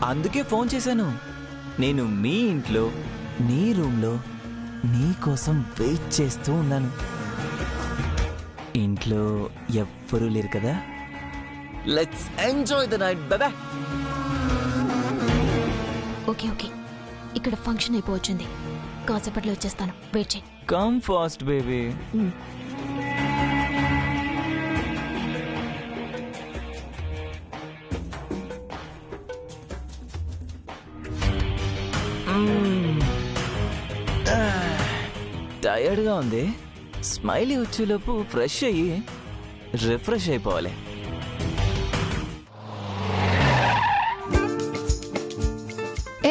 అందుకే ఫోన్ చేశాను. నేను మీ ఇంట్లో నీ రూమ్లో నీ కోసం వెయిట్ చేస్తూ ఉన్నాను. ఇంట్లో ఎవ్వరూ లేరు కదా. Let's enjoy the night Baba. Okay okay, ఇక్కడ ఫంక్షన్ అయిపోవచ్చింది. కాసేపట్లో వచ్చేస్తాను, వెయిట్ చేయి. Come fast baby. టయర్డ్గా ఉంది. స్మైలీ వచ్చేలోపు ఫ్రెష్ అయ్యి రిఫ్రెష్ అయిపోవాలి.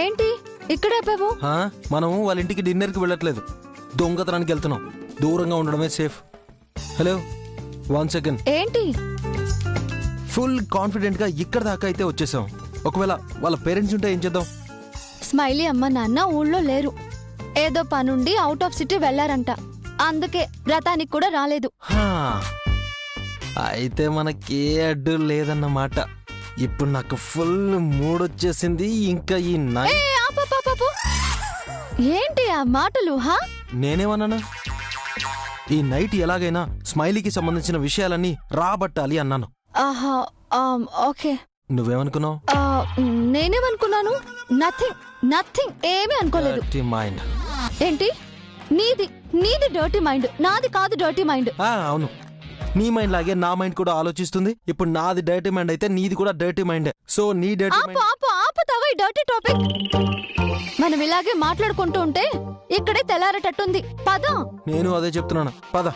ఏంటి ఇక్కడే ఆపావు? మనము వాళ్ళ ఇంటికి డిన్నర్కి వెళ్ళట్లేదు, దొంగతనానికి వెళ్తున్నాం. దూరంగా ఉండడమే సేఫ్. Hello, 1 second. ఏంటి? ఫుల్ కాన్ఫిడెంట్ గా ఇక్కడ దాకా అయితే వచ్చేసాం. ఒకవేళ వాళ్ళ పేరెంట్స్ ఉంటే ఏం చేద్దాం? స్మైలీ అమ్మ నాన్న ఊళ్ళో లేరు. ఏదో పనుండి అవుట్ ఆఫ్ సిటీ వెళ్లారంట. అందుకే వ్రతానికి కూడా రాలేదు. అయితే మనకే అడ్డు లేదన్నమాట. ఇప్పుడు నాకు ఫుల్ మూడ్ వచ్చేసింది. ఇంకా ఈ ఏంటి ఆ మాటలు? నేనేమన్నాను? ఈ నైట్ ఎలాగైనా స్మైలీకి సంబంధించిన విషయాలన్నీ రాబట్టాలి అన్నాను. ఓకే. నువ్వేమనుకున్నావు? నేనేమనుకున్నాను? నథింగ్ ఏమీ అనుకోలేదు. మైండ్ ఏంటి? నీది డర్టీ మైండ్, నాది కాదు డర్టీ మైండ్. అవును, నీ మైండ్ లాగే నా మైండ్ కూడా ఆలోచిస్తుంది. ఇప్పుడు నాది డర్టీ మైండ్ అయితే నీది కూడా డర్టీ మైండ్. సో నీ డర్టీ డర్టీ టాపిక్. మనం ఇలాగే మాట్లాడుకుంటూ ఉంటే ఇక్కడే తెల్లారేటట్టుంది. పద. నేను అదే చెప్తున్నాను, పద.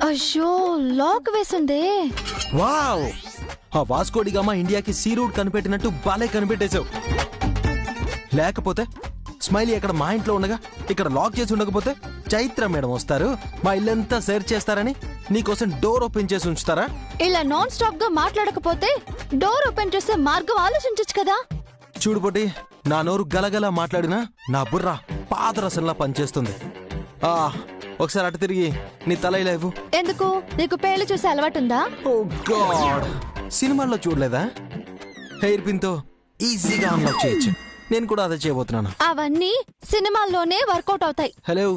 అయ్యో, లాక్ వేసిందే. వావ్, ఆ వాస్కోడిగామా ఇండియాకి సీ రూట్ కనిపెట్టినట్టు బాలే కనిపెట్టేశావు. లేకపోతే స్మైలీ అక్కడ మా ఇంట్లో ఉండగా ఇక్కడ లాక్ చేసి ఉండకపోతే చైత్ర మేడం వస్తారు, మా ఇల్లంతా సెర్చ్ చేస్తారని నీకోసం డోర్ ఓపెన్ చేసి ఉంచుతారా? ఇలా నాన్ స్టాప్ గా మాట్లాడకపోతే డోర్ ఓపెన్ చేసే మార్గం ఆలోచించచ్చు కదా. చూడు పొట్టి, నా నోరు గలగల మాట్లాడినా నా బుర్ర పాదరసంలా పనిచేస్తుంది. ఒకసారి అటు తిరిగి నీ తల ఇలా ఇవ్వు. ఎందుకు? నీకు పేర్లు చూసే అలవాటుందా? ఓ గాడ్, సినిమాల్లో చూడలేదా? హెయిర్ పిన్ తో ఈజీగా అన్లాక్ చేయొచ్చు. నేను కూడా అదే చేయబోతున్నాను. అవన్నీ సినిమాల్లోనే వర్కౌట్ అవుతాయి. హలో,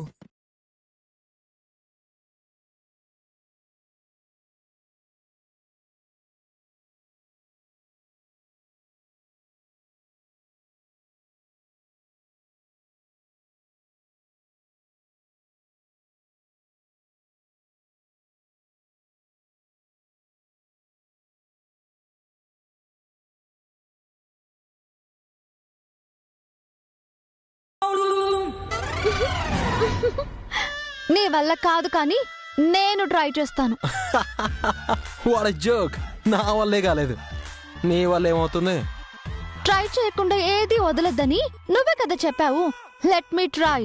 నీ వల్ల కాదు, కానీ నేను ట్రై చేస్తాను. What a joke. నా వల్లే కాలేదు, నీ వల్ల ఏమవుతుంది? ట్రై చేయకుండా ఏది వదలొద్దని నువ్వే కదా చెప్పావు. Let me try.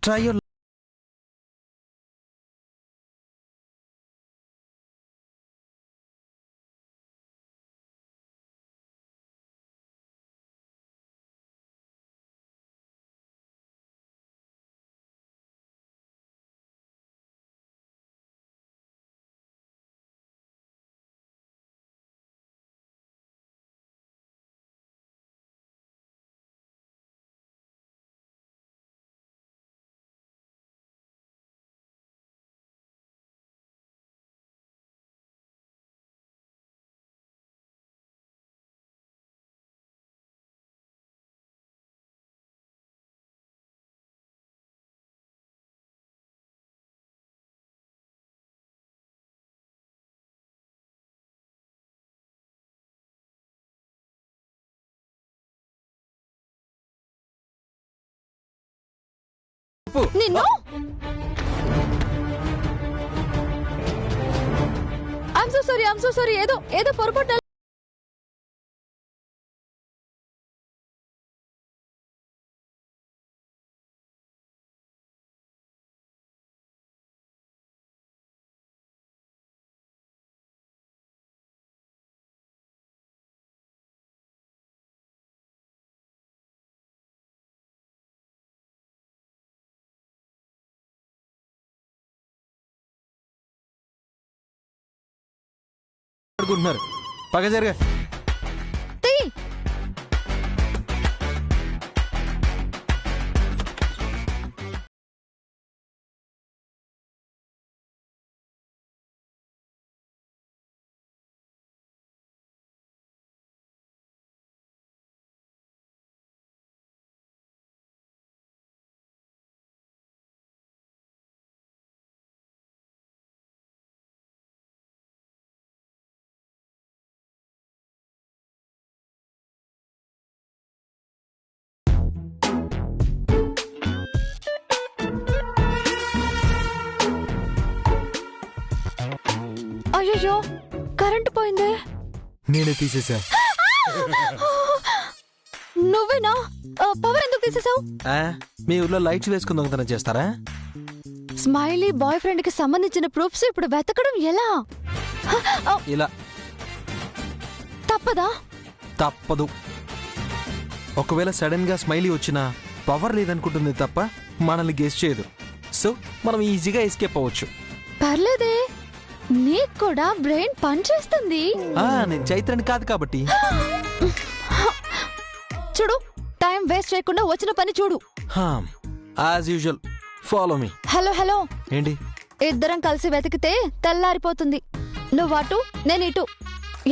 Try your నిన్ను ఐమ్ సో సారీ ఏదో పొరపాటు ఆడుకుంటున్నారు. పగ జరగా. తీ. అయ్యో కరెంటు పోయిందే. నేనే తీసేసా. నువ్వేనా? పవర్ ఎందుకు తీసేసావు? మీ ఊర్లో లైట్స్ వేసుకుని దొంగతనం చేస్తారా? స్మైలీ బాయ్ ఫ్రెండ్ కి సంబంధించిన ప్రూఫ్స్ ఇప్పుడు వెతకడం ఎలా? ఇలా తప్పదా? తప్పదు. ఒకవేళ సడన్ గా స్మైలీ వచ్చినా పవర్ లేదనుకుంటుంది తప్ప మనల్ని గెస్ చేయదు. సో మనం ఈజీగా ఎస్కేప్ అవ్వచ్చు. పర్లేదే, నీకు కూడా బ్రెయిన్ పనిచేస్తుంది. నేను చైత్రని కాదు కాబట్టి. చూడు, టైం వేస్ట్ చేయకుండా వచ్చిన పని చూడు. As usual follow me. Hello hello, ఏంటి? ఇద్దరం కలిసి వెతికితే తెల్లారిపోతుంది. నువ్వు అటు, నేను ఇటు.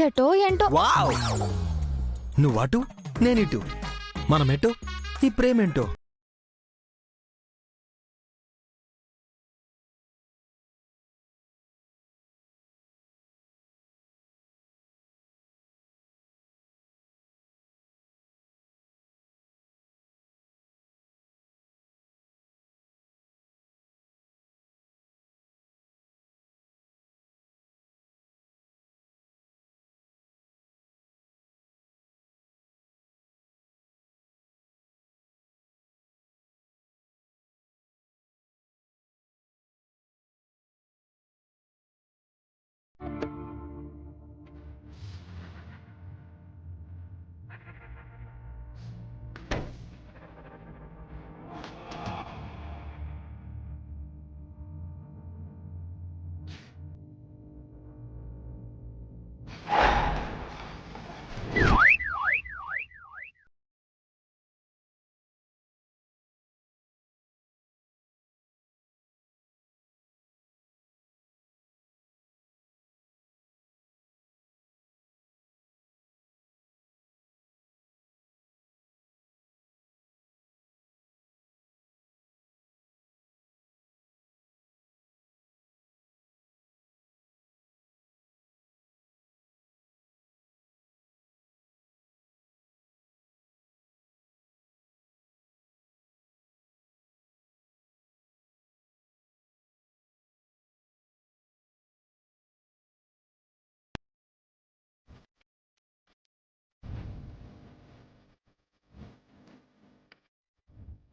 ఎటో ఏంటో. వావ్! నువ్వు అటు, నేను ఇటు. మనం ఎటో, ఈ ప్రేమేంటో.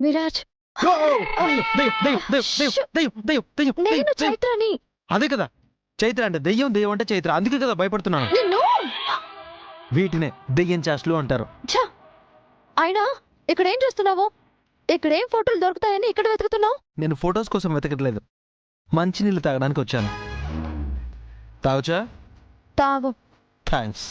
విరాజ్, నేను చైత్రని. అదే కదా చైత్ర అంటే దెయ్యం, దెయ్యం అంటే చైత్ర. అందుకే కదా భయపడుతున్నాను. నిన్ను వీటినే దెయ్యం చాస్లు అంటారు. అయినా ఇక్కడేం చేస్తున్నావు? ఇక్కడేం ఫోటోలు దొరుకుతాయని ఇక్కడ వెతుకుతున్నావు? నేను ఫొటోస్ కోసం వెతకట్లేదు, మంచినీళ్ళు తాగడానికి వచ్చాను. తాగొచ్చా? తాగు. థ్యాంక్స్.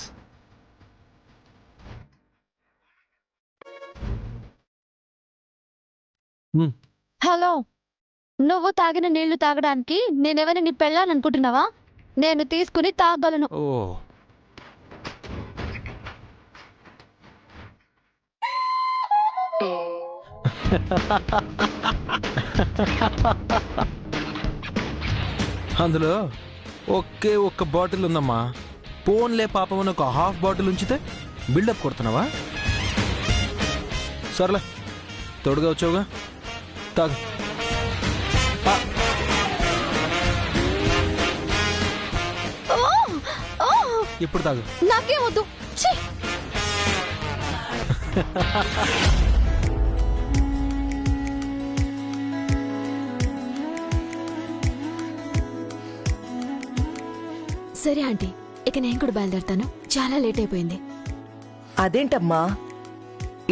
హలో, నువ్వు తాగిన నీళ్లు తాగడానికి నేనెవరిని నీ పెళ్ళాలనుకుంటున్నావా? నేను తీసుకుని తాగలను. ఓ అందులో ఒకే ఒక్క బాటిల్ ఉందమ్మా. పోన్లే పాపం అని ఒక హాఫ్ బాటిల్ ఉంచితే బిల్డప్ కొడుతున్నావా? సర్లే, తోడుగా వచ్చావుగా, తాగు. ఇప్పుడు తాగు. నాకేం వద్దు. ఛీ! సరే ఆంటీ, ఇక నేను కూడా బయలుదేరుతాను. చాలా లేట్ అయిపోయింది. అదేంటమ్మా,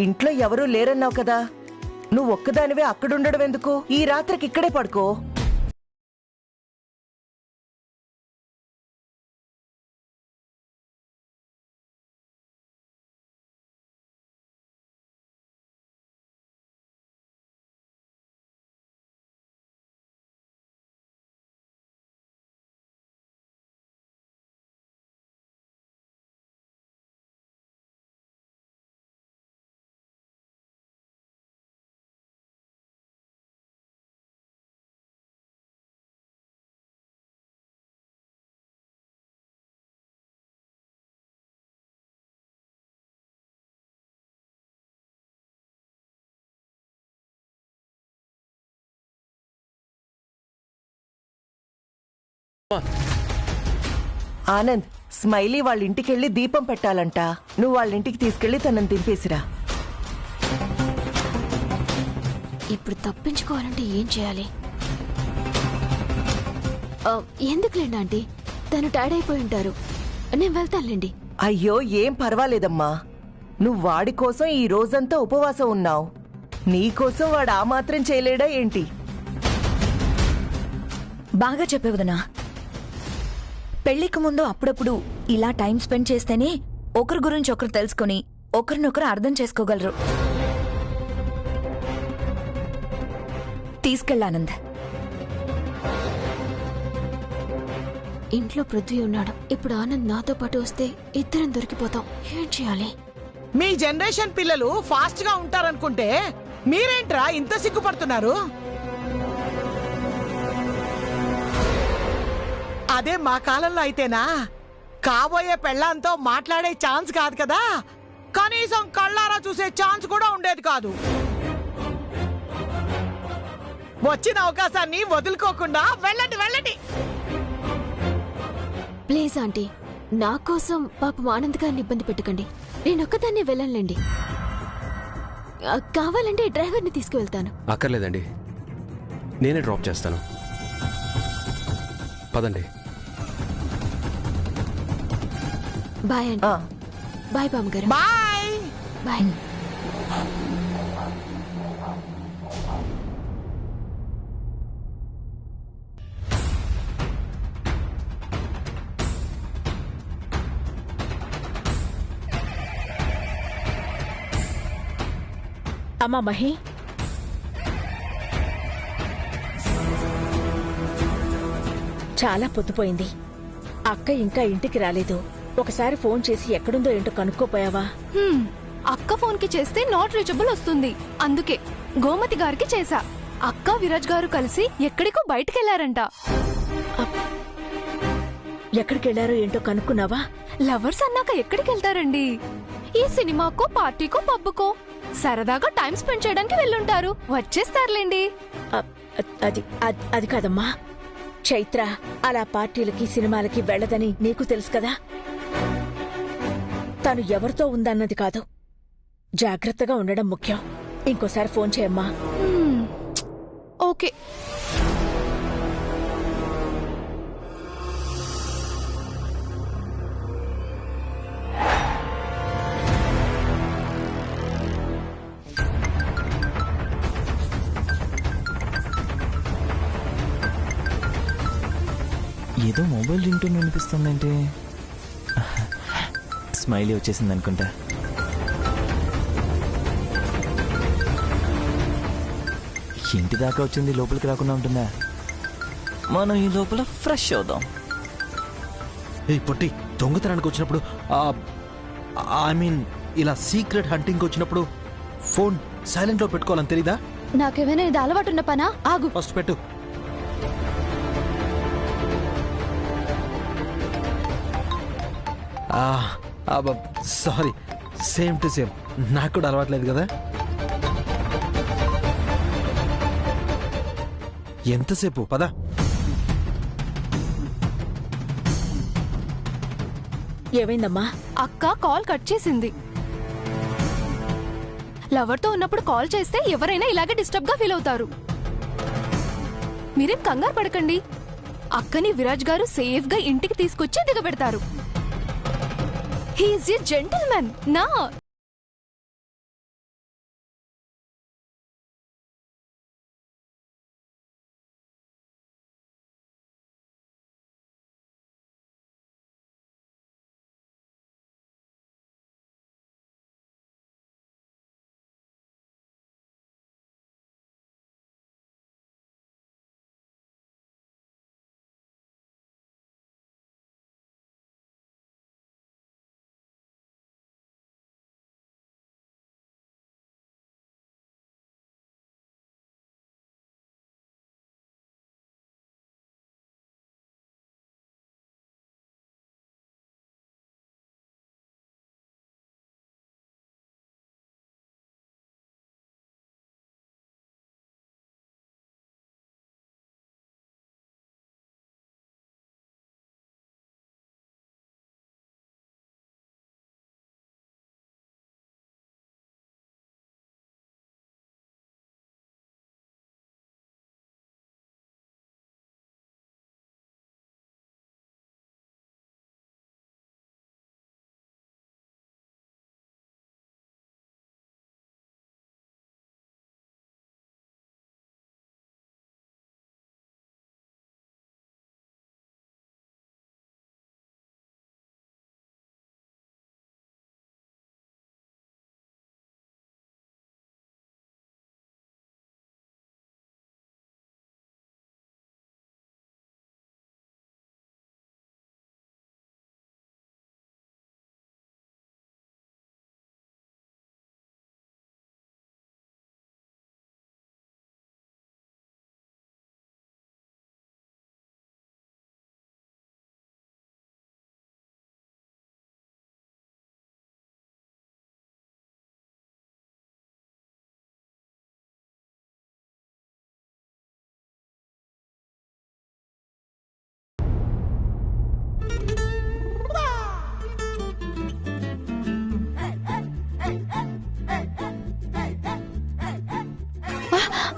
ఇంట్లో ఎవరూ లేరన్నావు కదా, నువ్వు ఒక్కదానివే అక్కడుండడం ఎందుకు? ఈ రాత్రికి ఇక్కడే పడుకో. ఆనంద్, స్మైలీ వాళ్ళ ఇంటికెళ్ళి దీపం పెట్టాలంట. నువ్వు వాళ్ళ ఇంటికి తీసుకెళ్లి తనని దింపేసిరా. ఇప్పుడు తప్పించుకోవాలంటే ఏం చేయాలి? ఎందుకులేండి ఆంటీ, తను టైర్డ్ అయిపోయి ఉంటారు. నేను వెళ్తానులేండి. అయ్యో, ఏం పర్వాలేదమ్మా. నువ్వు వాడి కోసం ఈ రోజంతా ఉపవాసం ఉన్నావు. నీకోసం వాడు ఆ మాత్రం చేయలేడా ఏంటి? బాగా చెప్పేవదనా. పెళ్లికి ముందు అప్పుడప్పుడు ఇలా టైం స్పెండ్ చేస్తేనే ఒకరి గురించి ఒకరు తెలుసుకుని ఒకరినొకరు అర్థం చేసుకోగలరు. తీసుకెళ్ళానంద్. ఇంట్లో పృథ్వీ ఉన్నాడు. ఇప్పుడు ఆనంద్ నాతో పాటు వస్తే ఇద్దరం దొరికిపోతాం. ఏం చేయాలి? మీ జనరేషన్ పిల్లలు ఫాస్ట్ గా ఉంటారనుకుంటే మీరేంట్రా ఇంత సిగ్గుపడుతున్నారు? అదే మా కాలంలో అయితేనా కాబోయే పెళ్ళాంతో మాట్లాడే ఛాన్స్ కాదు కదా, కనీసం కళ్ళారా చూసే ఛాన్స్ కూడా ఉండేది కాదు. వచ్చిన అవకాశాన్ని వదులుకోకుండా వెళ్ళండి వెళ్ళండి. ప్లీజ్ ఆంటీ, నా కోసం పాపం ఆనంద్ గారిని ఇబ్బంది పెట్టకండి. నేనొక్కదాన్ని వెళ్ళండి. కావాలంటే డ్రైవర్ని తీసుకువెళ్తాను. అక్కర్లేదండి, నేనే డ్రాప్ చేస్తాను. పదండి. బాయ్ అండి. బాయ్ బామ్మగారు. Bye bye. అమ్మా మహి, చాలా పొద్దుపోయింది. అక్క ఇంకా ఇంటికి రాలేదు. ఒకసారి ఫోన్ చేసి ఎక్కడుందో ఏంటో కనుక్కోపోయావా? అక్క ఫోన్ కి చేస్తే నాట్ రీచబుల్ వస్తుంది. అందుకే గోమతి గారికి చేశా. అక్క విరాజ్ గారు కలిసి ఎక్కడికో బయటకెళ్లారంట. ఎక్కడికెళ్లారో ఏంటో కనుక్కున్నావా? లవర్స్ అన్నాక ఎక్కడికెళ్తారండి? ఈ సినిమాకో పార్టీకో పబ్బుకో సరదాగా టైం స్పెండ్ చేయడానికి వెళ్ళుంటారు. వచ్చేస్తారులేండి. అది అది కాదమ్మా. చైత్ర అలా పార్టీలకి సినిమాలకి వెళ్ళదని నీకు తెలుసు కదా. తను ఎవరితో ఉందన్నది కాదు, జాగ్రత్తగా ఉండడం ముఖ్యం. ఇంకోసారి ఫోన్ చేయమ్మా. ఓకే. ఏదో మొబైల్ రింగ్టోన్ వినిపిస్తుందంటే స్మైలీ వచ్చేసింది అనుకుంటా. ఇంటి దాకా వచ్చింది, లోపలికి రాకుండా ఉంటుందా? మనం ఈ లోపల ఫ్రెష్ అవుదాం. ఏ పొట్టి, దొంగతనానికి వచ్చినప్పుడు ఐ మీన్ ఇలా సీక్రెట్ హంటింగ్ వచ్చినప్పుడు ఫోన్ సైలెంట్ లో పెట్టుకోవాలని తెలీదా? నాకేమైనా ఇది అలవాటున్న పనా? ఆగు. ఫస్ట్ పెట్టు. Sorry, same to same. నాకు కూడా అలవాట్లేదు కదా. ఎంతసేపు? పదా. ఏమైందమ్మా? అక్క కాల్ కట్ చేసింది. లవర్తో ఉన్నప్పుడు కాల్ చేస్తే ఎవరైనా ఇలాగే డిస్టర్బ్ గా ఫీల్ అవుతారు. మీరేం కంగారు పడకండి. అక్కని విరాజ్ గారు సేఫ్ గా ఇంటికి తీసుకొచ్చి దిగబెడతారు. హీఈస్ ఎ జెంటిల్మెన్ నా.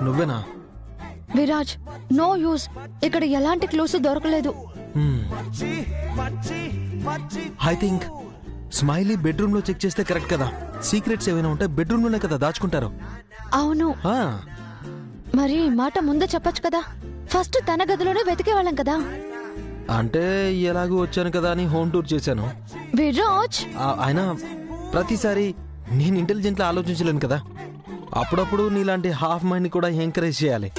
నువ్వేనా? Viraj, no use. ఇక్కడ ఎలాంటి క్లూస్ దొరకలేదు. ఐ థింక్ స్మైలీ బెడ్రూమ్ లో చెక్ చేస్తే కరెక్ట్ కదా. సీక్రెట్స్ ఏమైనా ఉంటే బెడ్రూమ్ లోనే కదా దాచుకుంటారు. అవును, ఆ, మరి ఈ మాట ముందే చెప్పొచ్చు కదా. ఫస్ట్ తన గదిలోనే వెతికేవాళ్ళం కదా. అంటే ఎలాగూ వచ్చాను కదా అని హోమ్ టూర్ చేశాను. విరాజ్, అయినా ప్రతిసారి నేను ఇంటెలిజెంట్ లా ఆలోచించలేను కదా. అప్పుడప్పుడు నీలాంటి హాఫ్ మైండ్ కూడా ఎంకరేజ్ చేయాలి.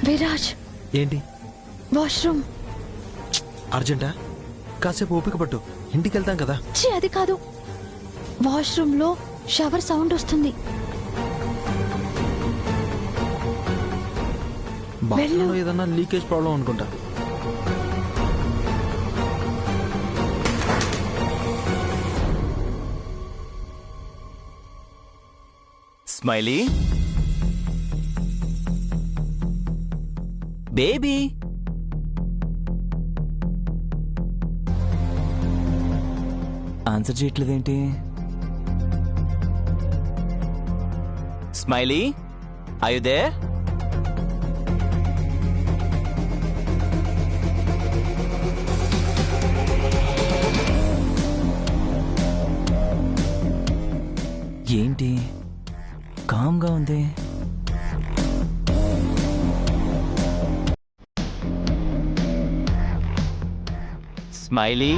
విరాజ్, ఏంటి? వాష్రూమ్. అర్జెంటా? కాసేపు ఓపిక పట్టు, ఇంటికి వెళ్తాం కదా. ఛీ, అది కాదు. వాష్రూమ్ లో షవర్ సౌండ్ వస్తుంది. బాత్రూంలో ఏదన్నా లీకేజ్ ప్రాబ్లం అనుకుంటా. స్మైలీ బేబీ, ఆన్సర్ చేయట్లేదేంటి? Smiley, are you there? ఏంటి కామ్గా ఉంది? స్మైలీ.